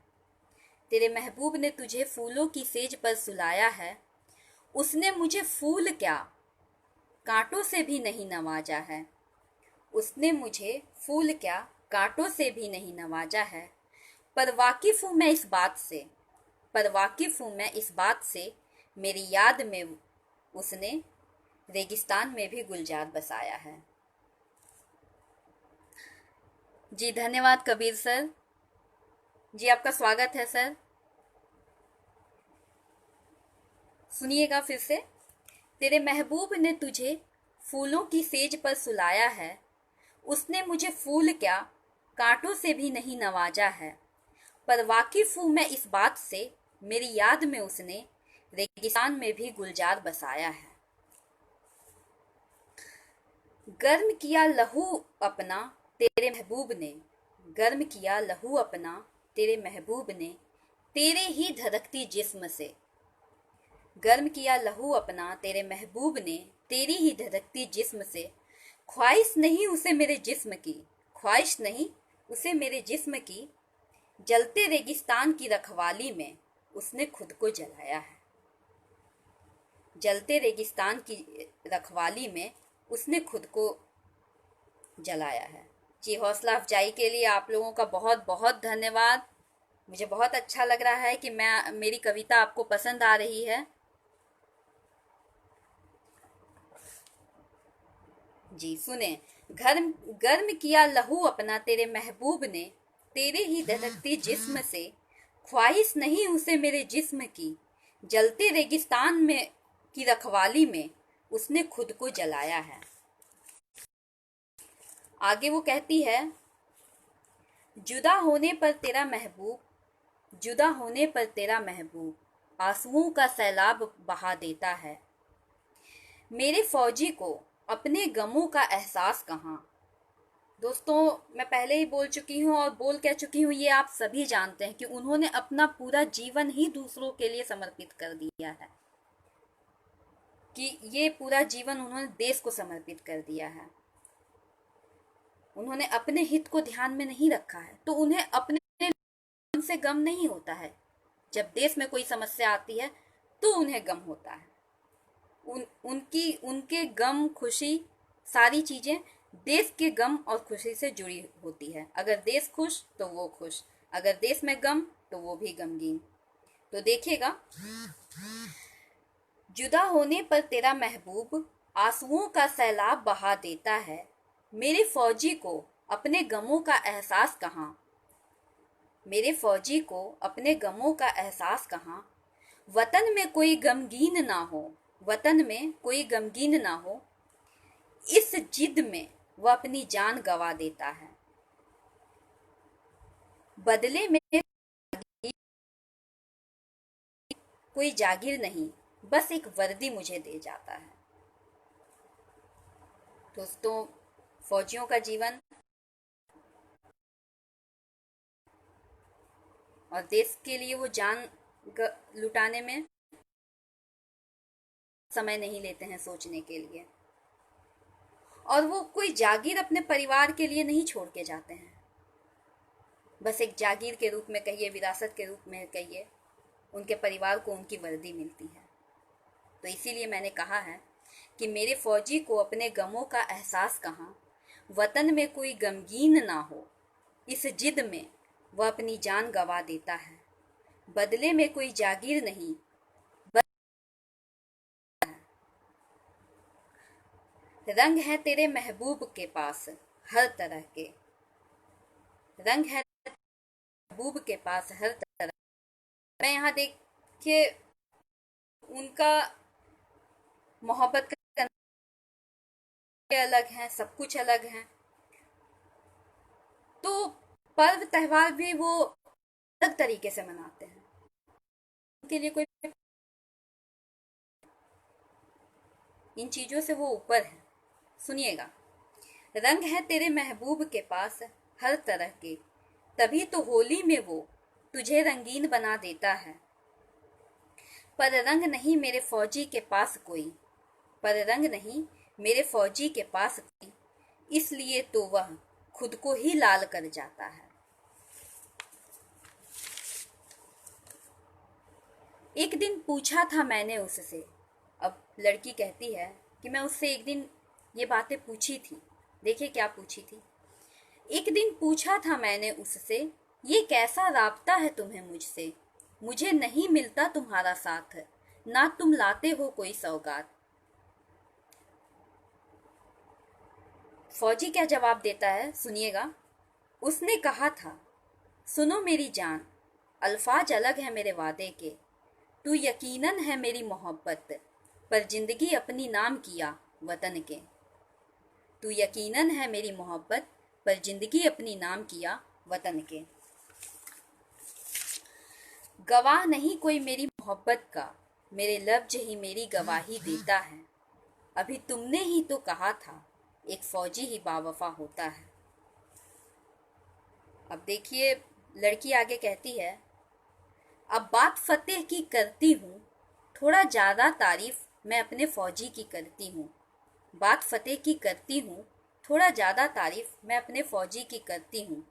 तेरे महबूब ने तुझे फूलों की सेज पर सुलाया है। उसने मुझे फूल क्या कांटों से भी नहीं नवाजा है, उसने मुझे फूल क्या कांटों से भी नहीं नवाजा है। पर वाकिफ हूँ मैं इस बात से, पर वाकिफ हूँ मैं इस बात से, मेरी याद में उसने रेगिस्तान में भी गुलजार बसाया है। जी धन्यवाद कबीर सर। जी आपका स्वागत है सर। सुनिएगा फिर से। तेरे महबूब ने तुझे फूलों की सेज पर सुलाया है, उसने मुझे फूल क्या कांटों से भी नहीं नवाजा है। पर वाकिफ हूँ मैं इस बात से, मेरी याद में उसने रेगिस्तान में भी गुलजार बसाया है। गर्म किया लहू अपना तेरे महबूब ने, गर्म किया लहू अपना तेरे महबूब ने, तेरे ही धड़कती जिस्म से। गर्म किया लहू अपना तेरे महबूब ने, तेरी ही धड़कती जिस्म से। ख्वाहिश नहीं उसे मेरे जिस्म की, ख्वाहिश नहीं उसे मेरे जिस्म की, जलते रेगिस्तान की रखवाली में उसने खुद को जलाया है। जलते रेगिस्तान की रखवाली में उसने खुद को जलाया है। जी हौसला अफजाई के लिए आप लोगों का बहुत बहुत धन्यवाद। मुझे बहुत अच्छा लग रहा है कि मेरी कविता आपको पसंद आ रही है। जी सुने। गर्म गर्म किया लहू अपना तेरे महबूब ने, तेरे ही धड़कती जिस्म से। ख्वाहिश नहीं उसे मेरे जिस्म की, जलते रेगिस्तान में की रखवाली में उसने खुद को जलाया है। आगे वो कहती है, जुदा होने पर तेरा महबूब, जुदा होने पर तेरा महबूब आंसुओं का सैलाब बहा देता है। मेरे फौजी को अपने गमों का एहसास कहाँ। दोस्तों मैं पहले ही बोल चुकी हूँ और बोल कह चुकी हूँ, ये आप सभी जानते हैं कि उन्होंने अपना पूरा जीवन ही दूसरों के लिए समर्पित कर दिया है, कि ये पूरा जीवन उन्होंने देश को समर्पित कर दिया है। उन्होंने अपने हित को ध्यान में नहीं रखा है, तो उन्हें अपने से गम नहीं होता है। जब देश में कोई समस्या आती है तो उन्हें गम होता है। उनके गम खुशी सारी चीजें देश के गम और खुशी से जुड़ी होती है। अगर देश खुश तो वो खुश, अगर देश में गम तो वो भी गमगीन। तो देखिएगा, जुदा होने पर तेरा महबूब आंसुओं का सैलाब बहा देता है। मेरे फौजी को अपने गमों का एहसास कहाँ, मेरे फौजी को अपने गमों का एहसास कहाँ। वतन में कोई गमगीन ना हो, वतन में कोई गमगीन ना हो, इस जिद में वह अपनी जान गवा देता है। बदले में कोई जागीर नहीं, बस एक वर्दी मुझे दे जाता है। दोस्तों फौजियों का जीवन और देश के लिए वो जान लुटाने में समय नहीं लेते हैं सोचने के लिए, और वो कोई जागीर अपने परिवार के लिए नहीं छोड़ के जाते हैं। बस एक जागीर के रूप में कहिए, विरासत के रूप में कहिए, उनके परिवार को उनकी वर्दी मिलती है। तो इसीलिए मैंने कहा है कि मेरे फौजी को अपने गमों का एहसास कहाँ, वतन में कोई गमगीन ना हो, इस जिद में वह अपनी जान गवा देता है। बदले में कोई जागीर नहीं, रंग है तेरे महबूब के पास हर तरह के, रंग है महबूब के पास हर तरह। मैं यहाँ देखिए उनका मोहब्बत के अलग हैं, सब कुछ अलग हैं। तो पर्व त्योहार भी वो अलग तरीके से मनाते हैं, उनके लिए कोई इन चीजों से वो ऊपर है। सुनिएगा, रंग है तेरे महबूब के पास हर तरह के, तभी तो होली में वो तुझे रंगीन बना देता है। पर रंग नहीं मेरे फौजी के पास कोई, पर रंग नहीं मेरे फौजी के पास कोई, इसलिए तो वह खुद को ही लाल कर जाता है। एक दिन पूछा था मैंने उससे, अब लड़की कहती है कि मैं उससे एक दिन ये बातें पूछी थी, देखिए क्या पूछी थी। एक दिन पूछा था मैंने उससे, ये कैसा राब्ता है तुम्हें मुझसे, मुझे नहीं मिलता तुम्हारा साथ, ना तुम लाते हो कोई सौगात। फौजी क्या जवाब देता है, सुनिएगा। उसने कहा था, सुनो मेरी जान, अल्फाज अलग है मेरे वादे के, तू यकीनन है मेरी मोहब्बत, पर जिंदगी अपनी नाम किया वतन के। तू यकीनन है मेरी मोहब्बत, पर जिंदगी अपनी नाम किया वतन के। गवाह नहीं कोई मेरी मोहब्बत का, मेरे लफ्ज ही मेरी गवाही देता है। अभी तुमने ही तो कहा था, एक फौजी ही बावफा होता है। अब देखिए लड़की आगे कहती है, अब बात फतेह की करती हूँ, थोड़ा ज़्यादा तारीफ मैं अपने फौजी की करती हूँ। बात फतेह की करती हूँ, थोड़ा ज़्यादा तारीफ मैं अपने फौजी की करती हूँ।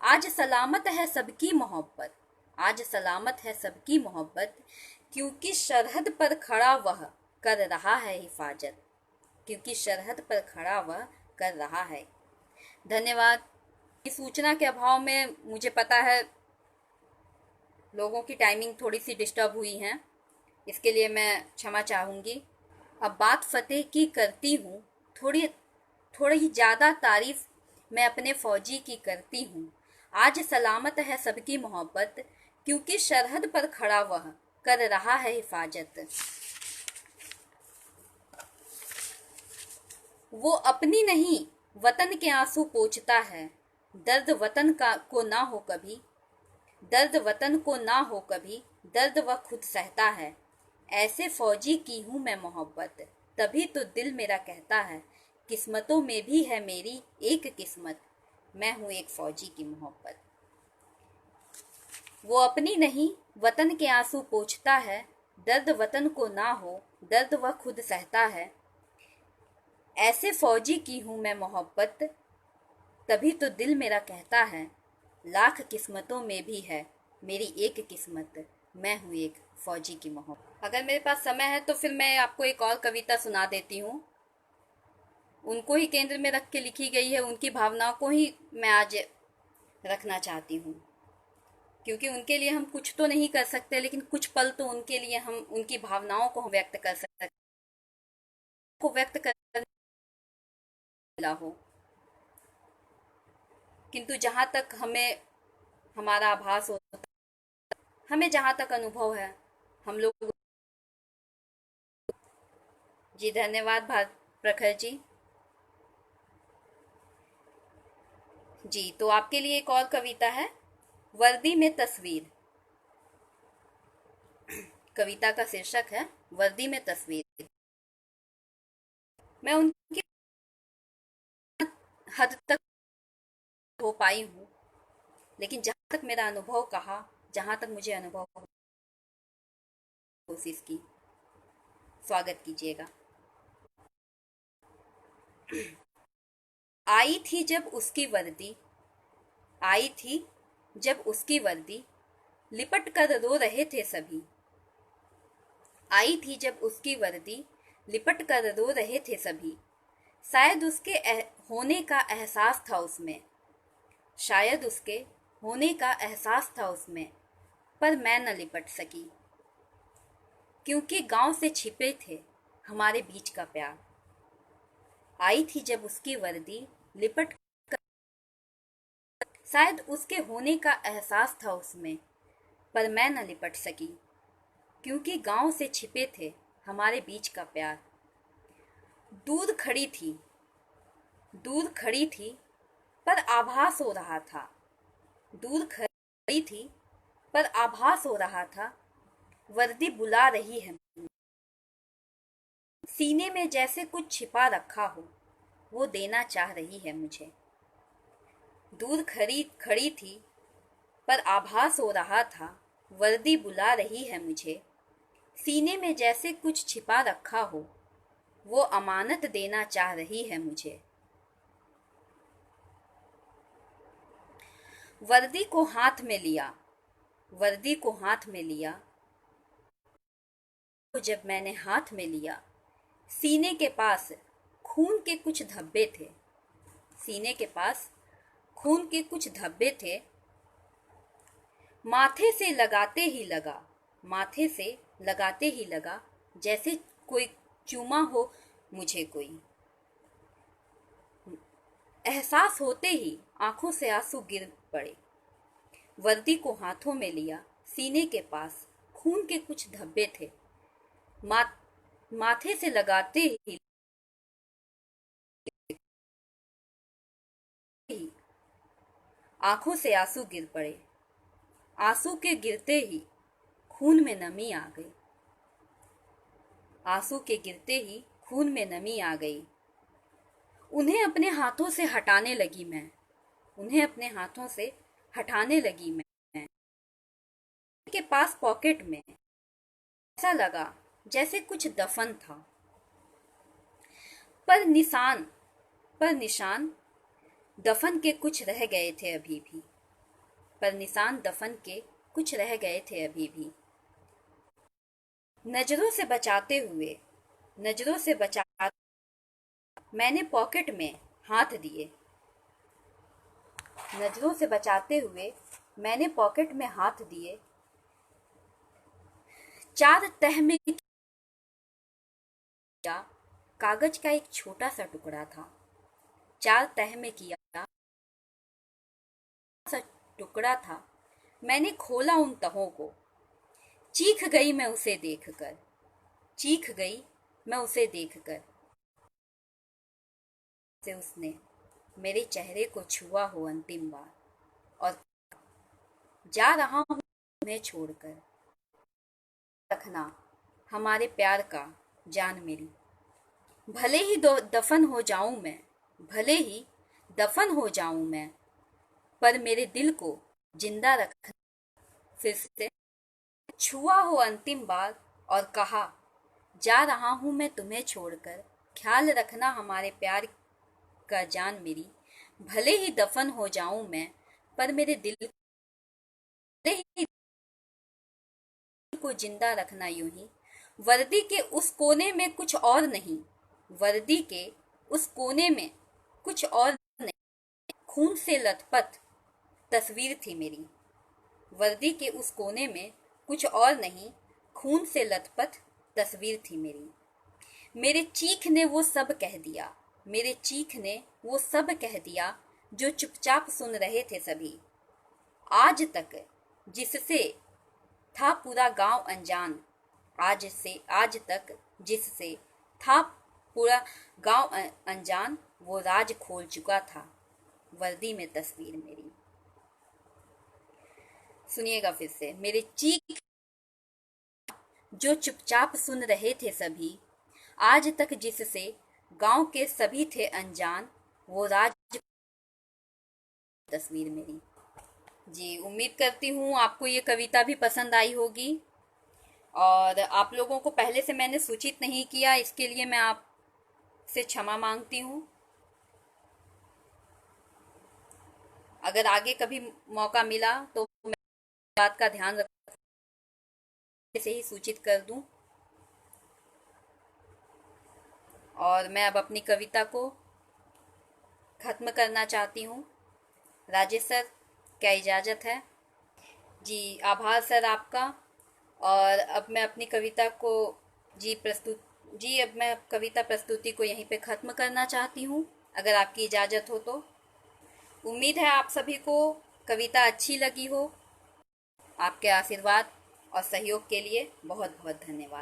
आज सलामत है सबकी मोहब्बत, आज सलामत है सबकी मोहब्बत, क्योंकि सरहद पर खड़ा वह कर रहा है हिफाजत, क्योंकि सरहद पर खड़ा वह कर रहा है। धन्यवाद। इस सूचना के अभाव में मुझे पता है लोगों की टाइमिंग थोड़ी सी डिस्टर्ब हुई है, इसके लिए मैं क्षमा चाहूँगी। अब बात फतेह की करती हूँ, थोड़ी ज़्यादा तारीफ मैं अपने फौजी की करती हूँ। आज सलामत है सबकी मोहब्बत, क्योंकि सरहद पर खड़ा वह कर रहा है हिफाजत। वो अपनी नहीं वतन के आंसू पोंछता है, दर्द वतन का को ना हो कभी, दर्द वतन को ना हो कभी, दर्द वह खुद सहता है। ऐसे फौजी की हूँ मैं मोहब्बत, तभी तो दिल मेरा कहता है, किस्मतों में भी है मेरी एक किस्मत, मैं हूँ एक फौजी की मोहब्बत। वो अपनी नहीं वतन के आंसू पोंछता है, दर्द वतन को ना हो, दर्द वह खुद सहता है। ऐसे फौजी की हूँ मैं मोहब्बत, तभी तो दिल मेरा कहता है, लाख किस्मतों में भी है मेरी एक किस्मत, मैं हूँ एक फौजी की मोहब्बत। अगर मेरे पास समय है तो फिर मैं आपको एक और कविता सुना देती हूँ। उनको ही केंद्र में रख के लिखी गई है, उनकी भावनाओं को ही मैं आज रखना चाहती हूँ, क्योंकि उनके लिए हम कुछ तो नहीं कर सकते, लेकिन कुछ पल तो उनके लिए हम उनकी भावनाओं को व्यक्त कर सकते, को व्यक्त कर हो। किंतु जहाँ तक हमें हमारा आभास होता, हमें जहाँ तक अनुभव है, हम लोग। जी धन्यवाद भारत प्रखर जी। जी तो आपके लिए एक और कविता है, वर्दी में तस्वीर। कविता का शीर्षक है वर्दी में तस्वीर। मैं उनकी हद तक हो पाई हूँ, लेकिन जहाँ तक मेरा अनुभव कहा, जहाँ तक मुझे अनुभव कोशिश की, स्वागत कीजिएगा। आई थी जब उसकी वर्दी, आई थी जब उसकी वर्दी, लिपट कर रो रहे थे सभी। आई थी जब उसकी वर्दी, लिपट कर रो रहे थे सभी। शायद उसके होने का एहसास था उसमें, शायद उसके होने का एहसास था उसमें, पर मैं न लिपट सकी, क्योंकि गांव से छिपे थे हमारे बीच का प्यार। आई थी जब उसकी वर्दी, लिपट कर, शायद उसके होने का एहसास था उसमें, पर मैं न लिपट सकी, क्योंकि गांव से छिपे थे हमारे बीच का प्यार। दूर खड़ी थी, दूर खड़ी थी, पर आभास हो रहा था, दूर खड़ी थी, पर आभास हो रहा था, वर्दी बुला रही है, सीने में जैसे कुछ छिपा रखा हो, वो देना चाह रही है मुझे। दूर खड़ी थी, पर आभास हो रहा था, वर्दी बुला रही है मुझे, सीने में जैसे कुछ छिपा रखा हो, वो अमानत देना चाह रही है मुझे। वर्दी को हाथ में लिया, वर्दी को हाथ में लिया, तो जब मैंने हाथ में लिया, सीने के पास खून के कुछ धब्बे थे, सीने के पास खून के कुछ धब्बे थे। माथे से लगाते ही लगा, माथे से लगाते ही लगा, जैसे कोई चूमा हो मुझे कोई। एहसास होते ही आंखों से आंसू गिर पड़े। वर्दी को हाथों में लिया, सीने के पास खून के कुछ धब्बे थे। मा, माथे से लगाते ही आंखों से आंसू गिर पड़े। आंसू के गिरते ही खून में नमी आ गई। आंसू के गिरते ही खून में नमी आ गई। उन्हें अपने हाथों से हटाने लगी मैं, उन्हें अपने हाथों से हटाने लगी मैं। के पास पॉकेट में ऐसा लगा जैसे कुछ दफन था, पर निशान पर निशान दफन के कुछ रह गए थे अभी भी, पर निशान दफन के कुछ रह गए थे अभी भी। नजरों से बचाते हुए, नजरों से बचा मैंने पॉकेट में हाथ दिए। नजरों से बचाते हुए मैंने पॉकेट में हाथ दिए। चार तह में किया कागज का एक छोटा सा टुकड़ा था। चार तह में किया सा टुकड़ा था। मैंने खोला उन तहों को। चीख गई मैं उसे देखकर, चीख गई मैं उसे देखकर। से उसने मेरे चेहरे को छुआ हो अंतिम बार, और जा रहा हूं तुम्हें छोड़कर। रखना हमारे प्यार का जान मेरी। भले ही दफन हो जाऊं मैं, भले ही दफन हो जाऊं मैं, पर मेरे दिल को जिंदा रखना। फिर से छुआ हो अंतिम बार और कहा, जा रहा हूं मैं तुम्हें छोड़कर। ख्याल रखना हमारे प्यार का जान मेरी। भले ही दफन हो जाऊं मैं, पर मेरे दिल को जिंदा रखना यूं ही। वर्दी के उस कोने में कुछ और नहीं, वर्दी के उस कोने में कुछ और नहीं, खून से लथपथ तस्वीर थी मेरी। वर्दी के उस कोने में कुछ और नहीं, खून से लथपथ तस्वीर थी मेरी। मेरे चीख ने वो सब कह दिया, मेरे चीख ने वो सब कह दिया, जो चुपचाप सुन रहे थे सभी। आज तक जिससे था पूरा गांव अनजान, आज तक जिससे था पूरा गांव अनजान, वो राज खोल चुका था वर्दी में तस्वीर मेरी। सुनिएगा फिर से। मेरे चीख जो चुपचाप सुन रहे थे सभी, आज तक जिससे गांव के सभी थे अनजान, वो राज तस्वीर मेरी। जी, उम्मीद करती हूँ आपको ये कविता भी पसंद आई होगी। और आप लोगों को पहले से मैंने सूचित नहीं किया, इसके लिए मैं आपसे क्षमा मांगती हूँ। अगर आगे कभी मौका मिला तो मैं बात का ध्यान रख से ही सूचित कर दूं। और मैं अब अपनी कविता को खत्म करना चाहती हूँ। राजेश सर, क्या इजाज़त है? जी, आभार सर आपका। और अब मैं अपनी कविता को अब मैं कविता प्रस्तुति को यहीं पे ख़त्म करना चाहती हूँ, अगर आपकी इजाज़त हो तो। उम्मीद है आप सभी को कविता अच्छी लगी हो। आपके आशीर्वाद और सहयोग के लिए बहुत बहुत धन्यवाद।